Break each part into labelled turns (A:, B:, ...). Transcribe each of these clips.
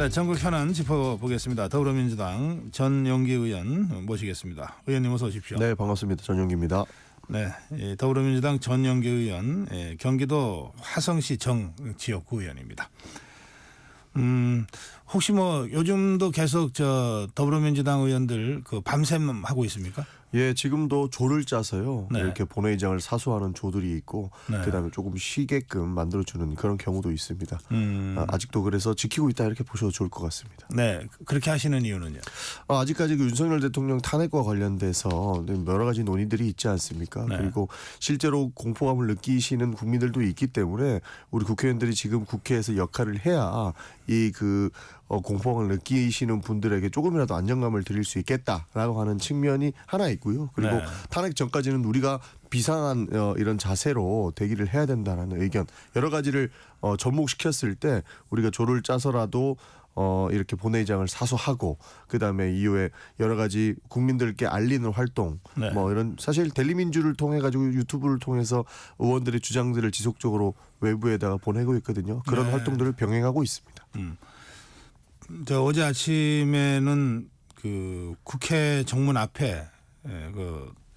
A: 네, 전국 현안 짚어보겠습니다. 더불어민주당 전용기 의원 모시겠습니다. 의원님 어서 오십시오.
B: 네, 반갑습니다. 전용기입니다.
A: 네, 더불어민주당 전용기 의원, 경기도 화성시 정지역구 의원입니다. 혹시 뭐 요즘도 계속 더불어민주당 의원들 밤샘 하고 있습니까?
B: 예, 지금도 조를 짜서요.
A: 네.
B: 이렇게 본회의장을 사수하는 조들이 있고
A: 네.
B: 그다음에 조금 쉬게끔 만들어주는 그런 경우도 있습니다. 아직도 그래서 지키고 있다 이렇게 보셔도 좋을 것 같습니다.
A: 네, 그렇게 하시는 이유는요?
B: 아직까지 윤석열 대통령 탄핵과 관련돼서 여러 가지 논의들이 있지 않습니까?
A: 네.
B: 그리고 실제로 공포감을 느끼시는 국민들도 있기 때문에 우리 국회의원들이 지금 국회에서 역할을 해야 공포감을 느끼시는 분들에게 조금이라도 안정감을 드릴 수 있겠다라고 하는 측면이 하나 있고요. 그리고
A: 네.
B: 탄핵 전까지는 우리가 비상한 이런 자세로 대기를 해야 된다는 의견 여러 가지를 접목시켰을 때 우리가 조를 짜서라도 이렇게 본회의장을 사수하고 그다음에 이후에 여러 가지 국민들께 알리는 활동
A: 네.
B: 뭐 이런 사실 델리민주를 통해 가지고 유튜브를 통해서 의원들의 주장들을 지속적으로 외부에다가 보내고 있거든요. 그런
A: 네.
B: 활동들을 병행하고 있습니다.
A: 어제 아침에는 국회 정문 앞에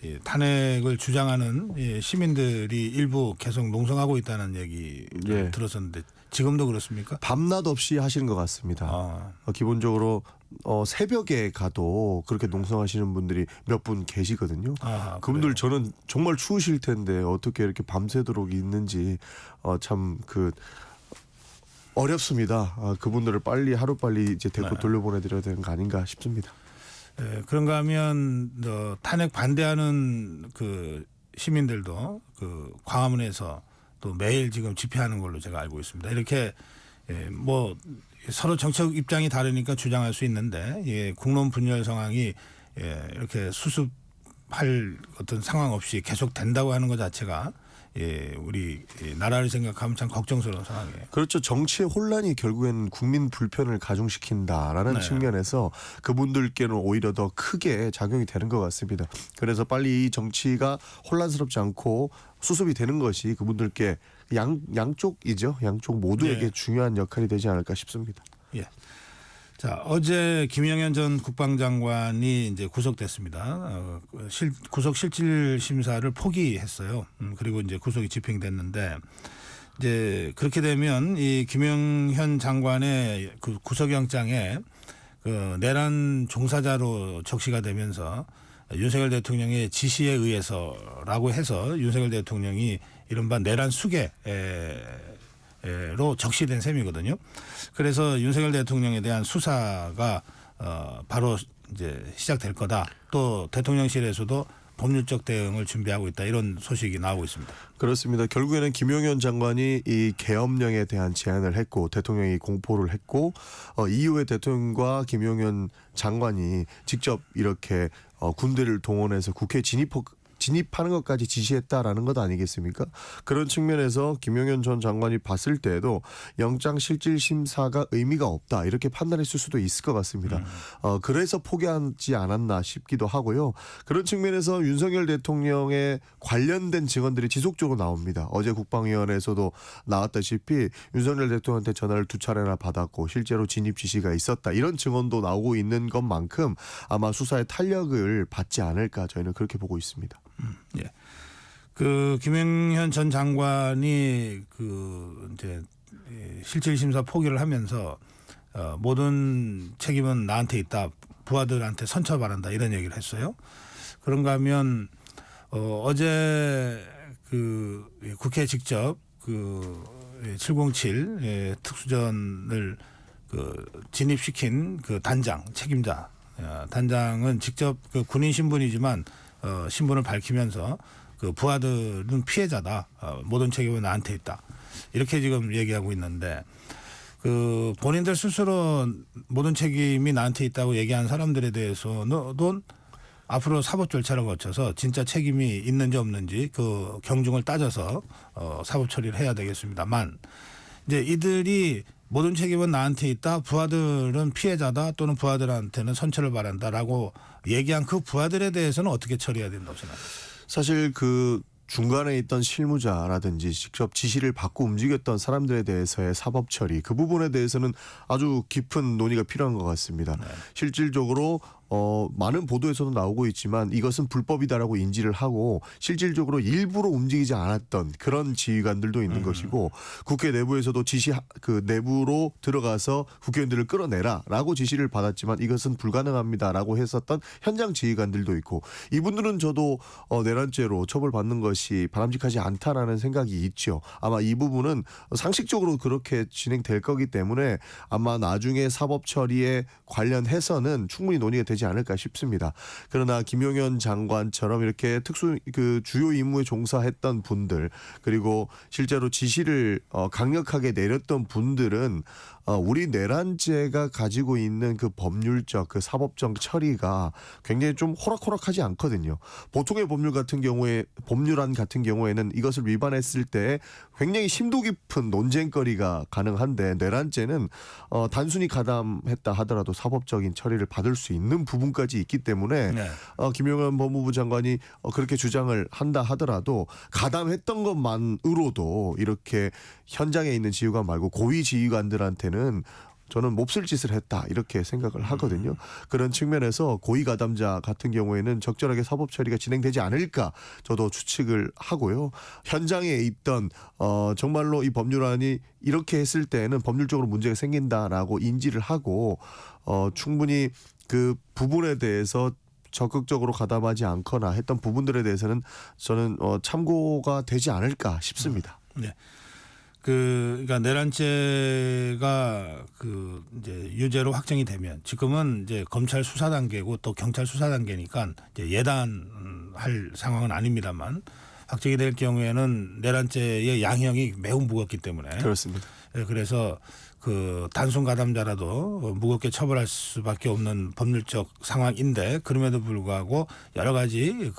A: 이 탄핵을 주장하는 시민들이 일부 계속 농성하고 있다는 얘기
B: 예.
A: 들었었는데 지금도 그렇습니까?
B: 밤낮 없이 하시는 것 같습니다. 기본적으로 새벽에 가도 그렇게 농성하시는 분들이 몇 분 계시거든요. 그분들 저는 정말 추우실 텐데 어떻게 이렇게 밤새도록 있는지 참 어렵습니다. 그분들을 하루빨리 이제 데리고
A: 네.
B: 돌려보내드려야 되는 거 아닌가 싶습니다.
A: 그런가 하면 탄핵 반대하는 시민들도 광화문에서 또 매일 지금 집회하는 걸로 제가 알고 있습니다. 이렇게 뭐 서로 정책 입장이 다르니까 주장할 수 있는데 국론 분열 상황이 이렇게 수습할 어떤 상황 없이 계속 된다고 하는 것 자체가 우리 나라를 생각하면 참 걱정스러운 상황이에요.
B: 그렇죠. 정치의 혼란이 결국에는 국민 불편을 가중시킨다라는
A: 네.
B: 측면에서 그분들께는 오히려 더 크게 작용이 되는 것 같습니다. 그래서 빨리 이 정치가 혼란스럽지 않고 수습이 되는 것이 그분들께 양쪽이죠. 양쪽 모두에게
A: 네.
B: 중요한 역할이 되지 않을까 싶습니다.
A: 예. 자, 어제 김영현 전 국방장관이 이제 구속됐습니다. 구속 실질 심사를 포기했어요. 그리고 이제 구속이 집행됐는데 이제 그렇게 되면 이 김영현 장관의 구속영장에 내란 종사자로 적시가 되면서 윤석열 대통령의 지시에 의해서라고 해서 윤석열 대통령이 이른바 내란 수괴 로 적시된 셈이거든요. 그래서 윤석열 대통령에 대한 수사가 바로 이제 시작될 거다. 또 대통령실에서도 법률적 대응을 준비하고 있다. 이런 소식이 나오고 있습니다.
B: 그렇습니다. 결국에는 김용현 장관이 이 계엄령에 대한 제안을 했고 대통령이 공포를 했고 이후에 대통령과 김용현 장관이 직접 이렇게 군대를 동원해서 국회에 진입하는 것까지 지시했다라는 것 아니겠습니까? 그런 측면에서 김용현 전 장관이 봤을 때에도 영장실질심사가 의미가 없다 이렇게 판단했을 수도 있을 것 같습니다. 그래서 포기하지 않았나 싶기도 하고요. 그런 측면에서 윤석열 대통령의 관련된 증언들이 지속적으로 나옵니다. 어제 국방위원회에서도 나왔다시피 윤석열 대통령한테 전화를 2차례나 받았고 실제로 진입 지시가 있었다. 이런 증언도 나오고 있는 것만큼 아마 수사에 탄력을 받지 않을까 저희는 그렇게 보고 있습니다.
A: 예. 김영현 전 장관이 이제 실질심사 포기를 하면서 모든 책임은 나한테 있다. 부하들한테 선처 바란다. 이런 얘기를 했어요. 그런가 하면 어제 국회에 직접 707 특수전을 진입시킨 단장 책임자 단장은 직접 군인 신분이지만 신분을 밝히면서 부하들은 피해자다. 모든 책임은 나한테 있다. 이렇게 지금 얘기하고 있는데 본인들 스스로 모든 책임이 나한테 있다고 얘기한 사람들에 대해서 넌 앞으로 사법 절차를 거쳐서 진짜 책임이 있는지 없는지 경중을 따져서 사법 처리를 해야 되겠습니다만 이제 이들이 모든 책임은 나한테 있다. 부하들은 피해자다. 또는 부하들한테는 선처를 바란다라고 얘기한 그 부하들에 대해서는 어떻게 처리해야 된다고 생각하세요?
B: 사실 중간에 있던 실무자라든지 직접 지시를 받고 움직였던 사람들에 대해서의 사법 처리 그 부분에 대해서는 아주 깊은 논의가 필요한 것 같습니다. 실질적으로 많은 보도에서도 나오고 있지만 이것은 불법이다라고 인지를 하고 실질적으로 일부러 움직이지 않았던 그런 지휘관들도 있는 것이고 국회 내부에서도 그 내부로 들어가서 국회의원들을 끌어내라라고 지시를 받았지만 이것은 불가능합니다라고 했었던 현장 지휘관들도 있고 이분들은 저도 내란죄로 처벌받는 것이 바람직하지 않다라는 생각이 있죠. 아마 이 부분은 상식적으로 그렇게 진행될 거기 때문에 아마 나중에 사법 처리에 관련해서는 충분히 논의가 되지 않을까 싶습니다. 그러나 김용현 장관처럼 이렇게 그 주요 임무에 종사했던 분들 그리고 실제로 지시를 강력하게 내렸던 분들은 우리 내란죄가 가지고 있는 그 법률적 그 사법적 처리가 굉장히 좀 호락호락하지 않거든요. 보통의 법률안 같은 경우에는 이것을 위반했을 때 굉장히 심도 깊은 논쟁거리가 가능한데 내란죄는 단순히 가담했다 하더라도 사법적인 처리를 받을 수 있는 부분까지 있기 때문에 김용현 법무부 장관이 그렇게 주장을 한다 하더라도 가담했던 것만으로도 이렇게 현장에 있는 지휘관 말고 고위 지휘관들한테는 저는 몹쓸 짓을 했다 이렇게 생각을 하거든요. 그런 측면에서 고위 가담자 같은 경우에는 적절하게 사법 처리가 진행되지 않을까 저도 추측을 하고요. 현장에 있던 정말로 이 법률안이 이렇게 했을 때는 법률적으로 문제가 생긴다라고 인지를 하고 충분히 그 부분에 대해서 적극적으로 가담하지 않거나 했던 부분들에 대해서는 저는 참고가 되지 않을까 싶습니다.
A: 네. 그러니까 내란죄가 이제 유죄로 확정이 되면 지금은 이제 검찰 수사 단계고 또 경찰 수사 단계니까 이제 예단할 상황은 아닙니다만 확정이 될 경우에는 내란죄의 양형이 매우 무겁기 때문에
B: 그렇습니다.
A: 그래서 그 단순 가담자라도 무겁게 처벌할 수밖에 없는 법률적 상황인데 그럼에도 불구하고 여러 가지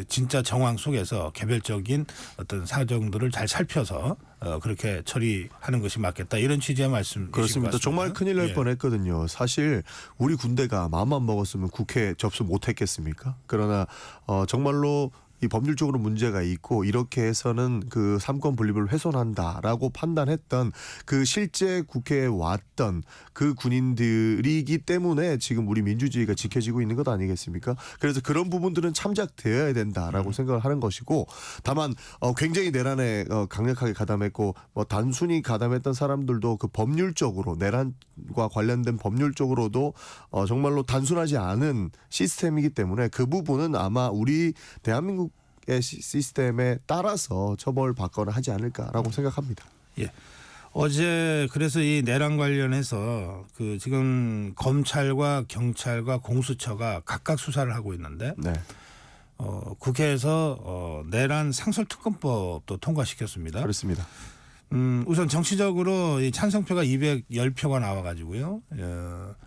A: 진짜 정황 속에서 개별적인 어떤 사정들을 잘 살펴서 그렇게 처리하는 것이 맞겠다 이런 취지의 말씀이신 것 같습니다.
B: 그렇습니다. 정말 큰일 날 뻔했거든요. 사실 우리 군대가 마음만 먹었으면 국회 접수 못했겠습니까? 그러나 정말로 이 법률적으로 문제가 있고 이렇게 해서는 그 삼권 분립을 훼손한다라고 판단했던 그 실제 국회에 왔던 그 군인들이기 때문에 지금 우리 민주주의가 지켜지고 있는 것 아니겠습니까? 그래서 그런 부분들은 참작되어야 된다라고 생각을 하는 것이고 다만 굉장히 내란에 강력하게 가담했고 단순히 가담했던 사람들도 그 법률적으로 내란과 관련된 법률적으로도 정말로 단순하지 않은 시스템이기 때문에 그 부분은 아마 우리 대한민국 시스템에 따라서 처벌받거나 하지 않을까라고 생각합니다.
A: 예. 어제 그래서 이 내란 관련해서 그 지금 검찰과 경찰과 공수처가 각각 수사를 하고 있는데
B: 네.
A: 국회에서 내란 상설특검법도 통과시켰습니다.
B: 그렇습니다.
A: 우선 정치적으로 이 찬성표가 210표가 나와가지고요.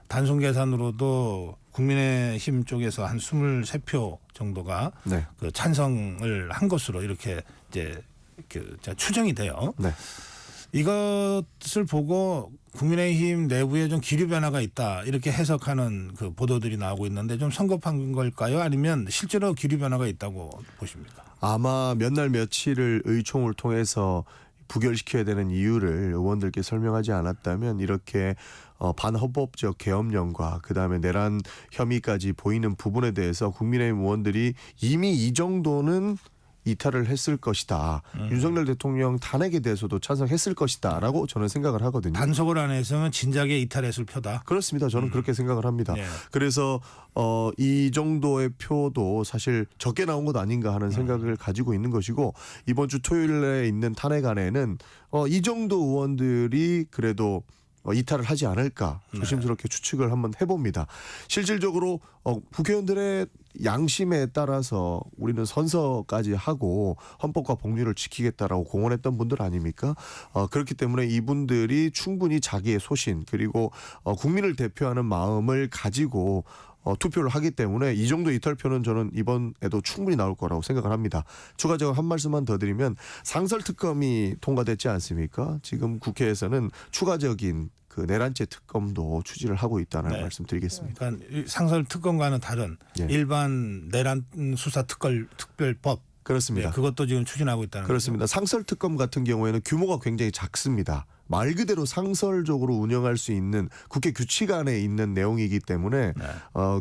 A: 단순 계산으로도 국민의힘 쪽에서 한 23표 정도가
B: 네.
A: 그 찬성을 한 것으로 이렇게 이제 추정이 돼요.
B: 네.
A: 이것을 보고 국민의힘 내부에 좀 기류 변화가 있다 이렇게 해석하는 그 보도들이 나오고 있는데 좀 성급한 걸까요? 아니면 실제로 기류 변화가 있다고 보십니까?
B: 아마 몇 날 며칠을 의총을 통해서 부결시켜야 되는 이유를 의원들께 설명하지 않았다면 이렇게 반헌법적 계엄령과 그다음에 내란 혐의까지 보이는 부분에 대해서 국민의힘 의원들이 이미 이 정도는 이탈을 했을 것이다. 윤석열 대통령 탄핵에 대해서도 찬성했을 것이다라고 저는 생각을 하거든요.
A: 단속을 안 해서는 진작에 이탈했을 표다.
B: 그렇습니다. 저는 그렇게 생각을 합니다.
A: 네.
B: 그래서 이 정도의 표도 사실 적게 나온 것 아닌가 하는 생각을 가지고 있는 것이고 이번 주 토요일에 있는 탄핵안에는 이 정도 의원들이 그래도 이탈을 하지 않을까 조심스럽게 추측을 한번 해봅니다. 실질적으로 국회의원들의 양심에 따라서 우리는 선서까지 하고 헌법과 법률을 지키겠다라고 공언했던 분들 아닙니까? 그렇기 때문에 이분들이 충분히 자기의 소신 그리고 국민을 대표하는 마음을 가지고 투표를 하기 때문에 이 정도 이탈표는 저는 이번에도 충분히 나올 거라고 생각을 합니다. 추가적으로 한 말씀만 더 드리면 상설특검이 통과됐지 않습니까? 지금 국회에서는 추가적인 그 내란죄 특검도 추진을 하고 있다는 말씀드리겠습니다.
A: 그러니까 상설특검과는 다른
B: 예.
A: 일반 내란 수사 특별법
B: 그렇습니다.
A: 네, 그것도 지금 추진하고 있다는
B: 그렇습니다. 상설 특검 같은 경우에는 규모가 굉장히 작습니다. 말 그대로 상설적으로 운영할 수 있는 국회 규칙 안에 있는 내용이기 때문에
A: 네.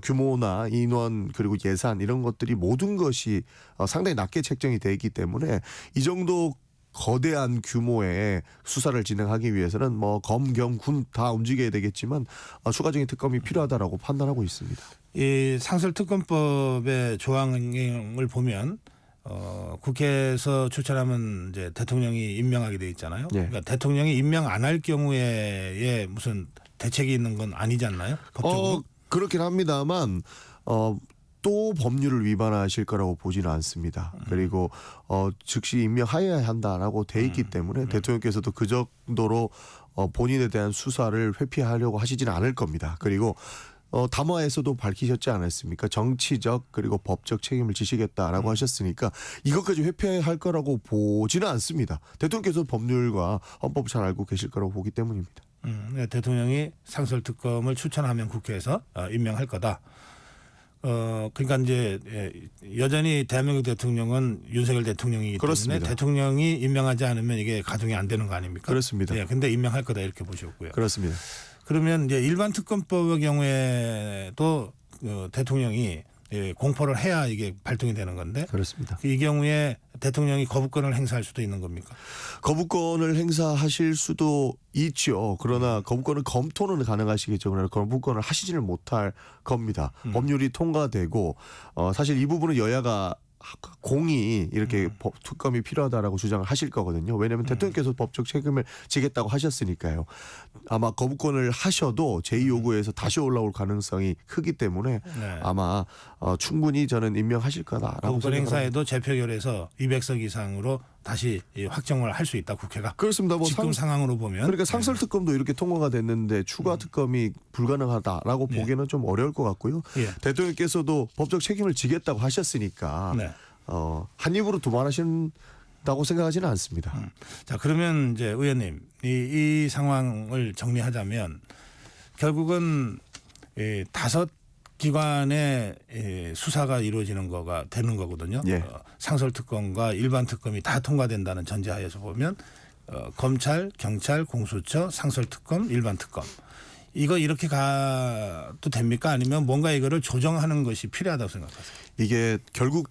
B: 규모나 인원 그리고 예산 이런 것들이 모든 것이 상당히 낮게 책정이 돼 있기 때문에 이 정도 거대한 규모의 수사를 진행하기 위해서는 뭐 검, 겸, 군 다 움직여야 되겠지만 추가적인 특검이 필요하다라고 판단하고 있습니다.
A: 이 상설특검법의 조항을 보면 국회에서 추천하면 이제 대통령이 임명하게 돼 있잖아요.
B: 예.
A: 그러니까 대통령이 임명 안 할 경우에 무슨 대책이 있는 건 아니지 않나요? 법적으로?
B: 그렇긴 합니다만 또 법률을 위반하실 거라고 보지는 않습니다. 그리고 즉시 임명하여야 한다라고 돼 있기 때문에 대통령께서도 그 정도로 본인에 대한 수사를 회피하려고 하시지는 않을 겁니다. 그리고 담화에서도 밝히셨지 않았습니까? 정치적 그리고 법적 책임을 지시겠다라고 하셨으니까 이것까지 회피할 거라고 보지는 않습니다. 대통령께서 법률과 헌법 잘 알고 계실 거라고 보기 때문입니다.
A: 그러니까 대통령이 상설특검을 추천하면 국회에서 임명할 거다. 그러니까 이제 여전히 대한민국 대통령은 윤석열 대통령이기
B: 그렇습니다.
A: 때문에 대통령이 임명하지 않으면 이게 가동이 안 되는 거 아닙니까?
B: 그렇습니다.
A: 예, 근데 임명할 거다 이렇게 보셨고요.
B: 그렇습니다.
A: 그러면 이제 일반 특검법의 경우에도 대통령이 공포를 해야 이게 발동이 되는 건데
B: 그렇습니다.
A: 이 경우에 대통령이 거부권을 행사할 수도 있는 겁니까?
B: 거부권을 행사하실 수도 있죠. 그러나 거부권을 검토는 가능하시겠죠. 그러나 거부권을 하시지는 못할 겁니다. 법률이 통과되고 사실 이 부분은 여야가 공이 이렇게 특검이 필요하다라고 주장을 하실 거거든요. 왜냐하면 대통령께서 법적 책임을 지겠다고 하셨으니까요. 아마 거부권을 하셔도 제2요구에서 다시 올라올 가능성이 크기 때문에
A: 네.
B: 아마 충분히 저는 임명하실 거다라고
A: 거부권
B: 생각합니다.
A: 행사에도 재표결에서 200석 이상으로 다시 확정을 할 수 있다 국회가.
B: 그렇습니다. 뭐
A: 지금 상황으로 보면.
B: 그러니까 상설 특검도 이렇게 통과가 됐는데 추가 특검이 불가능하다라고 보기에는 좀 어려울 것 같고요.
A: 예.
B: 대통령께서도 법적 책임을 지겠다고 하셨으니까
A: 네.
B: 한 입으로 두말하신다고 생각하지는 않습니다.
A: 자 그러면 이제 의원님 이 상황을 정리하자면 결국은 5 기관의 수사가 이루어지는 거가 되는 거거든요.
B: 예.
A: 상설 특검과 일반 특검이 다 통과된다는 전제하에서 보면 검찰, 경찰, 공수처, 상설 특검, 일반 특검 이거 이렇게 가도 됩니까? 아니면 뭔가 이거를 조정하는 것이 필요하다고 생각하세요?
B: 이게 결국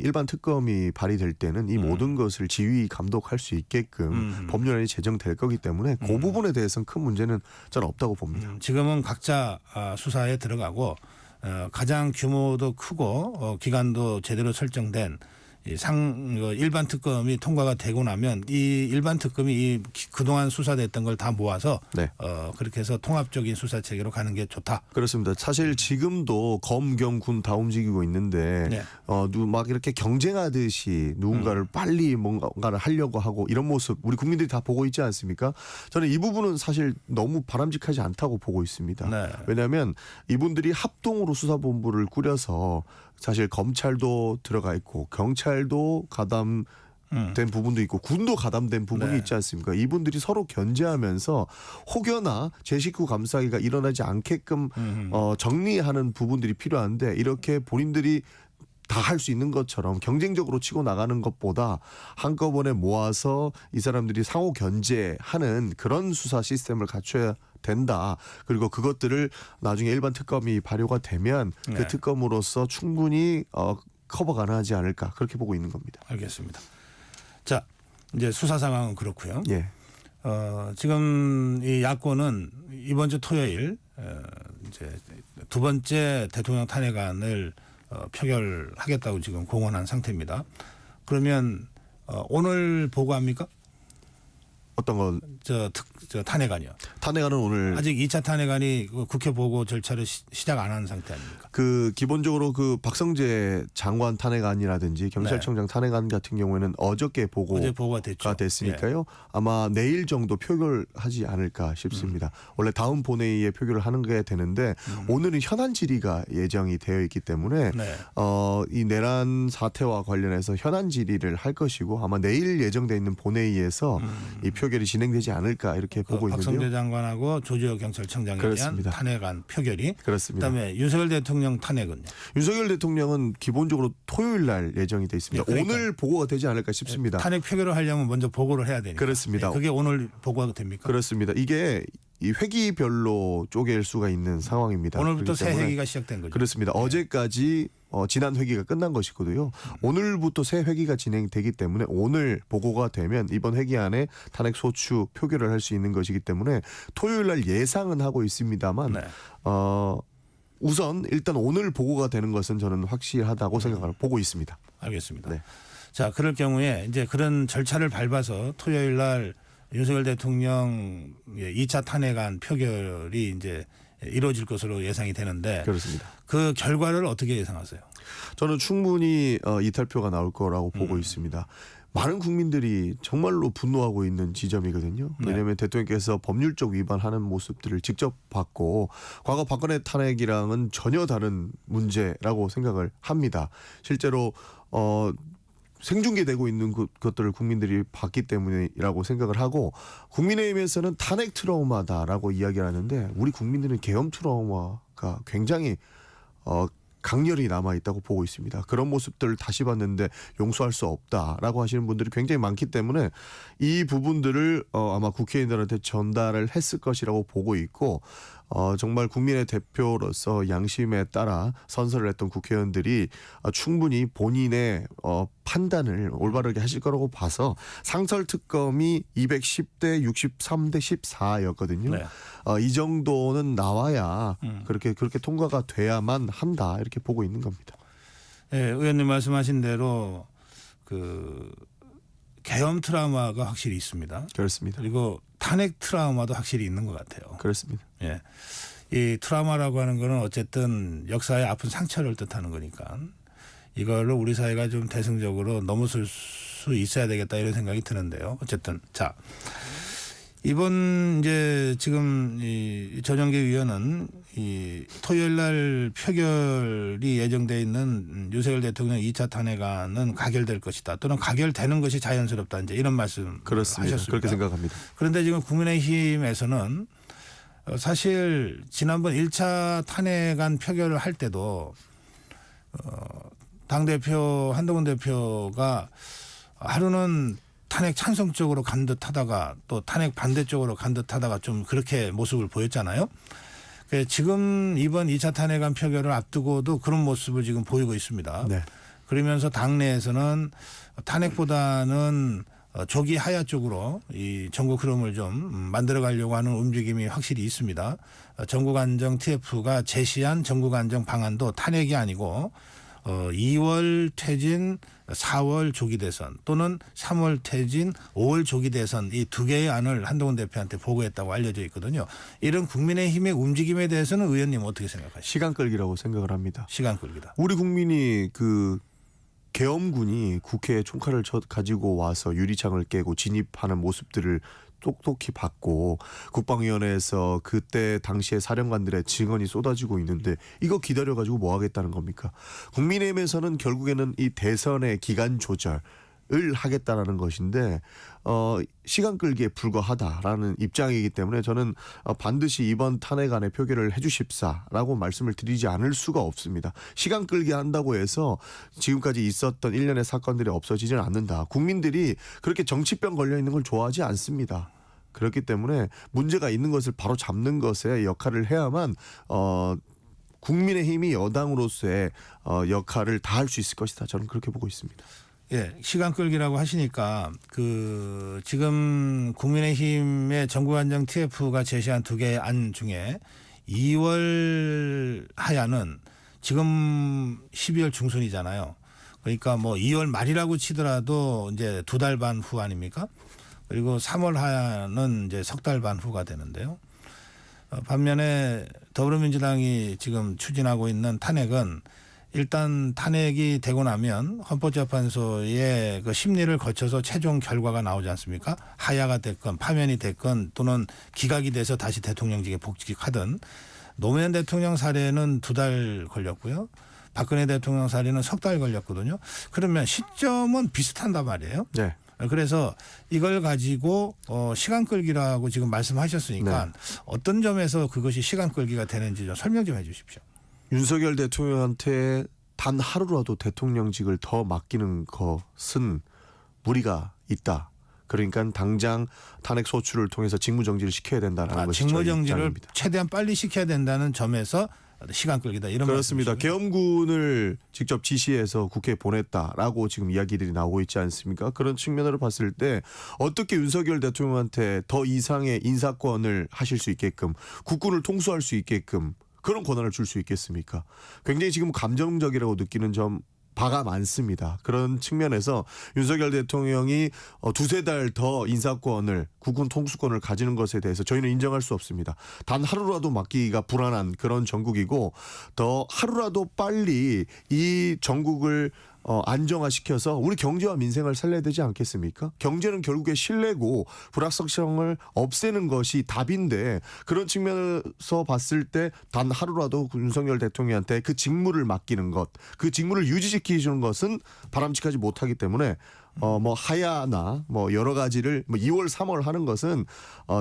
B: 일반 특검이 발의될 때는 이 모든 것을 지휘 감독할 수 있게끔 법률안이 제정될 거기 때문에 그 부분에 대해서는 큰 문제는 저는 없다고 봅니다.
A: 지금은 각자 수사에 들어가고 가장 규모도 크고 기간도 제대로 설정된 일반 특검이 통과가 되고 나면 이 일반 특검이 그동안 수사됐던 걸 다 모아서
B: 네.
A: 그렇게 해서 통합적인 수사 체계로 가는 게 좋다.
B: 그렇습니다. 사실 지금도 검, 겸, 군 다 움직이고 있는데
A: 네.
B: 막 이렇게 경쟁하듯이 누군가를 빨리 뭔가를 하려고 하고 이런 모습 우리 국민들이 다 보고 있지 않습니까? 저는 이 부분은 사실 너무 바람직하지 않다고 보고 있습니다.
A: 네.
B: 왜냐하면 이분들이 합동으로 수사본부를 꾸려서 사실 검찰도 들어가 있고 경찰도 가담된 부분도 있고 군도 가담된 부분이
A: 네.
B: 있지 않습니까? 이분들이 서로 견제하면서 혹여나 제 식구 감싸기가 일어나지 않게끔 정리하는 부분들이 필요한데 이렇게 본인들이 다 할 수 있는 것처럼 경쟁적으로 치고 나가는 것보다 한꺼번에 모아서 이 사람들이 상호 견제하는 그런 수사 시스템을 갖춰야 된다. 그리고 그것들을 나중에 일반 특검이 발효가 되면
A: 네.
B: 그 특검으로서 충분히 커버 가능하지 않을까 그렇게 보고 있는 겁니다.
A: 알겠습니다. 자 이제 수사 상황은 그렇고요.
B: 예.
A: 지금 이 야권은 이번 주 토요일 이제 2번째 대통령 탄핵안을 표결하겠다고 지금 공언한 상태입니다. 그러면 오늘 보고합니까?
B: 어떤 걸
A: 저 탄핵안이요.
B: 탄핵안은 오늘
A: 아직 2차 탄핵안이 국회 보고 절차를 시작 안 한 상태 아닙니까?
B: 그 기본적으로 그 박성재 장관 탄핵안이라든지 경찰청장 탄핵안 같은 경우에는 어저께
A: 어제 보고가 됐죠.
B: 됐으니까요. 아마 내일 정도 표결하지 않을까 싶습니다. 원래 다음 본회의에 표결을 하는 게 되는데 오늘은 현안 질의가 예정이 되어 있기 때문에
A: 네.
B: 이 내란 사태와 관련해서 현안 질의를 할 것이고 아마 내일 예정돼 있는 본회의에서 이 표결이 진행되지 않을까 이렇게 보고
A: 박성재
B: 있는데요.
A: 장관하고 조지호 경찰청장에
B: 그렇습니다.
A: 대한 탄핵안 표결이
B: 그렇습니다.
A: 그다음에 윤석열 대통령 탄핵은요.
B: 윤석열 대통령은 기본적으로 토요일 날 예정이 돼 있습니다.
A: 예, 그러니까.
B: 오늘 보고가 되지 않을까 싶습니다.
A: 탄핵 표결을 하려면 먼저 보고를 해야 되니까.
B: 그렇습니다.
A: 네, 그게 오늘 보고가 됩니까?
B: 그렇습니다. 이게 이 회기별로 쪼갤 수가 있는 상황입니다.
A: 오늘부터
B: 그렇기
A: 새
B: 때문에
A: 회기가 시작된 거죠.
B: 그렇습니다. 어제까지 지난 회기가 끝난 것이거든요. 오늘부터 새 회기가 진행되기 때문에 오늘 보고가 되면 이번 회기 안에 탄핵 소추 표결을 할 수 있는 것이기 때문에 토요일 날 예상은 하고 있습니다만
A: 네.
B: 우선 일단 오늘 보고가 되는 것은 저는 확실하다고 생각을 보고 있습니다.
A: 알겠습니다.
B: 네.
A: 자, 그럴 경우에 이제 그런 절차를 밟아서 토요일 날 윤석열 대통령 2차 탄핵안 표결이 이제 이루어질 것으로 예상이 되는데
B: 그렇습니다.
A: 그 결과를 어떻게 예상하세요?
B: 저는 충분히 이탈표가 나올 거라고 보고 있습니다. 많은 국민들이 정말로 분노하고 있는 지점이거든요.
A: 네.
B: 왜냐하면 대통령께서 법률적 위반하는 모습들을 직접 봤고 과거 박근혜 탄핵이랑은 전혀 다른 문제라고 생각을 합니다. 실제로 생중계되고 있는 것들을 국민들이 봤기 때문이라고 생각을 하고 국민의힘에서는 탄핵 트라우마다라고 이야기를 하는데 우리 국민들은 계엄 트라우마가 굉장히 강렬히 남아있다고 보고 있습니다. 그런 모습들을 다시 봤는데 용서할 수 없다라고 하시는 분들이 굉장히 많기 때문에 이 부분들을 아마 국회의원들한테 전달을 했을 것이라고 보고 있고 정말 국민의 대표로서 양심에 따라 선서를 했던 국회의원들이 충분히 본인의 판단을 올바르게 하실 거라고 봐서 상설특검이 210대 63대 14였거든요.
A: 네.
B: 이 정도는 나와야 그렇게 통과가 돼야만 한다 이렇게 보고 있는 겁니다.
A: 예, 의원님 말씀하신 대로 그 계엄 트라우마가 확실히 있습니다.
B: 그렇습니다.
A: 그리고 탄핵 트라우마도 확실히 있는 것 같아요.
B: 그렇습니다.
A: 예. 이 트라우마라고 하는 거는 어쨌든 역사의 아픈 상처를 뜻하는 거니까 이걸로 우리 사회가 좀 대승적으로 넘어설 수 있어야 되겠다 이런 생각이 드는데요. 어쨌든 자 이번 이제 지금 이 전영계 위원은 이 토요일 날 표결이 예정돼 있는 윤석열 대통령 2차 탄핵안은 가결될 것이다 또는 가결되는 것이 자연스럽다 이제 이런 말씀
B: 그렇습니다.
A: 하셨습니다.
B: 그렇게 생각합니다.
A: 그런데 지금 국민의힘에서는 사실 지난번 1차 탄핵안 표결을 할 때도 당대표 한동훈 대표가 하루는 탄핵 찬성 쪽으로 간 듯하다가 또 탄핵 반대 쪽으로 간 듯하다가 좀 그렇게 모습을 보였잖아요. 지금 이번 2차 탄핵안 표결을 앞두고도 그런 모습을 지금 보이고 있습니다.
B: 네.
A: 그러면서 당내에서는 탄핵보다는 조기 하야 쪽으로 이 전국 흐름을 좀 만들어 가려고 하는 움직임이 확실히 있습니다. 전국 안정 TF가 제시한 전국 안정 방안도 탄핵이 아니고 2월 퇴진 4월 조기 대선 또는 3월 퇴진 5월 조기 대선 이 두 개의 안을 한동훈 대표한테 보고했다고 알려져 있거든요. 이런 국민의힘의 움직임에 대해서는 의원님 어떻게 생각하시죠?
B: 시간 끌기라고 생각을 합니다.
A: 시간 끌기다.
B: 우리 국민이 그 계엄군이 국회에 총칼을 가지고 와서 유리창을 깨고 진입하는 모습들을 똑똑히 봤고 국방위원회에서 그때 당시에 사령관들의 증언이 쏟아지고 있는데 이거 기다려가지고 뭐 하겠다는 겁니까? 국민의힘에서는 결국에는 이 대선의 기간 조절을 하겠다라는 것인데 시간 끌기에 불과하다라는 입장이기 때문에 저는 반드시 이번 탄핵안의 표결을 해주십사라고 말씀을 드리지 않을 수가 없습니다. 시간 끌기 한다고 해서 지금까지 있었던 일련의 사건들이 없어지지는 않는다. 국민들이 그렇게 정치병 걸려 있는 걸 좋아하지 않습니다. 그렇기 때문에 문제가 있는 것을 바로 잡는 것에 역할을 해야만 국민의힘이 여당으로서의 역할을 다할 수 있을 것이다. 저는 그렇게 보고 있습니다.
A: 예, 시간 끌기라고 하시니까 그 지금 국민의힘의 전국안정 TF가 제시한 두 개의 안 중에 2월 하야는 지금 12월 중순이잖아요. 그러니까 뭐 2월 말이라고 치더라도 이제 2달 반 후 아닙니까? 그리고 3월 하야는 이제 3달 반 후가 되는데요. 반면에 더불어민주당이 지금 추진하고 있는 탄핵은 일단 탄핵이 되고 나면 헌법재판소의 그 심리를 거쳐서 최종 결과가 나오지 않습니까? 하야가 됐건 파면이 됐건 또는 기각이 돼서 다시 대통령직에 복직하든 노무현 대통령 사례는 2달 걸렸고요. 박근혜 대통령 사례는 3달 걸렸거든요. 그러면 시점은 비슷한단 말이에요.
B: 네.
A: 그래서 이걸 가지고 시간 끌기라고 지금 말씀하셨으니까
B: 네.
A: 어떤 점에서 그것이 시간 끌기가 되는지 좀 설명 좀 해주십시오.
B: 윤석열 대통령한테 단 하루라도 대통령직을 더 맡기는 것은 무리가 있다. 그러니까 당장 탄핵 소추를 통해서 직무정지를 시켜야 된다는 것이 저희
A: 직무정지를
B: 입장입니다.
A: 최대한 빨리 시켜야 된다는 점에서 시간 끌기다 이런
B: 그렇습니다.
A: 말씀이시죠?
B: 계엄군을 직접 지시해서 국회에 보냈다라고 지금 이야기들이 나오고 있지 않습니까? 그런 측면으로 봤을 때 어떻게 윤석열 대통령한테 더 이상의 인사권을 하실 수 있게끔 국군을 통수할 수 있게끔 그런 권한을 줄 수 있겠습니까? 굉장히 지금 감정적이라고 느끼는 점 바가 많습니다. 그런 측면에서 윤석열 대통령이 두세 달 더 인사권을 국군 통수권을 가지는 것에 대해서 저희는 인정할 수 없습니다. 단 하루라도 맡기기가 불안한 그런 정국이고 더 하루라도 빨리 이 정국을 안정화시켜서 우리 경제와 민생을 살려야 되지 않겠습니까? 경제는 결국에 신뢰고 불확실성을 없애는 것이 답인데 그런 측면에서 봤을 때 단 하루라도 윤석열 대통령한테 그 직무를 맡기는 것, 그 직무를 유지시키는 것은 바람직하지 못하기 때문에 뭐 하야나 뭐 여러 가지를 뭐 2월, 3월 하는 것은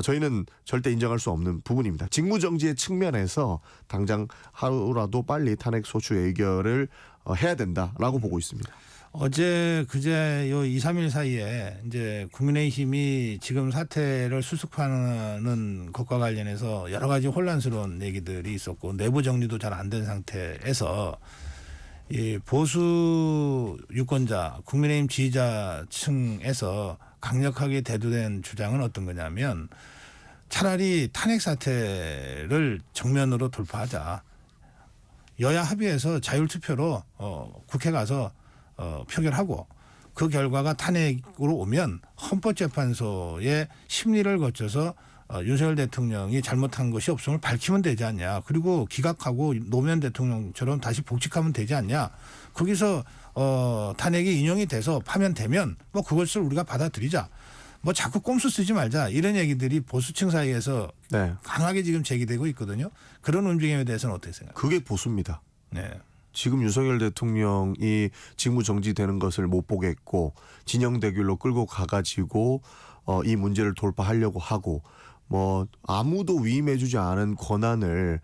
B: 저희는 절대 인정할 수 없는 부분입니다. 직무정지의 측면에서 당장 하루라도 빨리 탄핵 소추 의결을 해야 된다라고 보고 있습니다.
A: 어제 그제 요 2, 3일 사이에 이제 국민의힘이 지금 사태를 수습하는 것과 관련해서 여러 가지 혼란스러운 얘기들이 있었고 내부 정리도 잘 안 된 상태에서 이 보수 유권자, 국민의힘 지지자층에서 강력하게 대두된 주장은 어떤 거냐면 차라리 탄핵 사태를 정면으로 돌파하자. 여야 합의해서 자율투표로 국회 가서 표결하고 그 결과가 탄핵으로 오면 헌법재판소의 심리를 거쳐서 윤석열 대통령이 잘못한 것이 없음을 밝히면 되지 않냐. 그리고 기각하고 노무현 대통령처럼 다시 복직하면 되지 않냐. 거기서 탄핵이 인용이 돼서 파면되면 뭐 그것을 우리가 받아들이자. 뭐 자꾸 꼼수 쓰지 말자. 이런 얘기들이 보수층 사이에서
B: 네.
A: 강하게 지금 제기되고 있거든요. 그런 움직임에 대해서는 어떻게 생각하세요?
B: 그게 보수입니다.
A: 네.
B: 지금 윤석열 대통령이 직무 정지되는 것을 못 보겠고 진영 대결로 끌고 가가지고 이 문제를 돌파하려고 하고 뭐 아무도 위임해주지 않은 권한을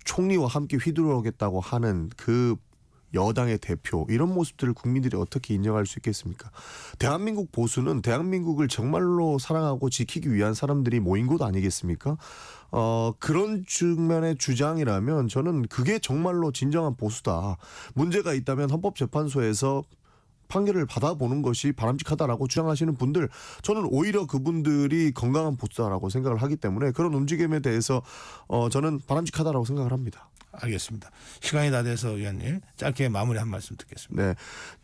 B: 총리와 함께 휘두르겠다고 하는 그 여당의 대표 이런 모습들을 국민들이 어떻게 인정할 수 있겠습니까? 대한민국 보수는 대한민국을 정말로 사랑하고 지키기 위한 사람들이 모인 곳 아니겠습니까? 그런 측면의 주장이라면 저는 그게 정말로 진정한 보수다. 문제가 있다면 헌법재판소에서 판결을 받아보는 것이 바람직하다라고 주장하시는 분들 저는 오히려 그분들이 건강한 보수다라고 생각을 하기 때문에 그런 움직임에 대해서 저는 바람직하다라고 생각을 합니다.
A: 알겠습니다. 시간이 다 돼서 의원님 짧게 마무리 한 말씀 듣겠습니다.
B: 네,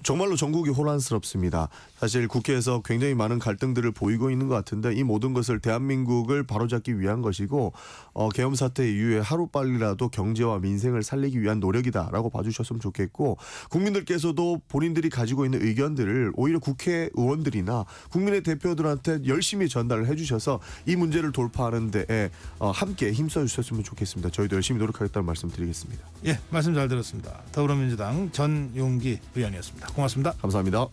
B: 정말로 전국이 혼란스럽습니다. 사실 국회에서 굉장히 많은 갈등들을 보이고 있는 것 같은데 이 모든 것을 대한민국을 바로잡기 위한 것이고 계엄 사태 이후에 하루빨리라도 경제와 민생을 살리기 위한 노력이다라고 봐주셨으면 좋겠고 국민들께서도 본인들이 가지고 있는 의견들을 오히려 국회의원들이나 국민의 대표들한테 열심히 전달을 해주셔서 이 문제를 돌파하는 데에 함께 힘써주셨으면 좋겠습니다. 저희도 열심히 노력하겠다는 말씀 드리겠습니다.
A: 예, 말씀 잘 들었습니다. 더불어민주당 전용기 의원이었습니다. 고맙습니다.
B: 감사합니다.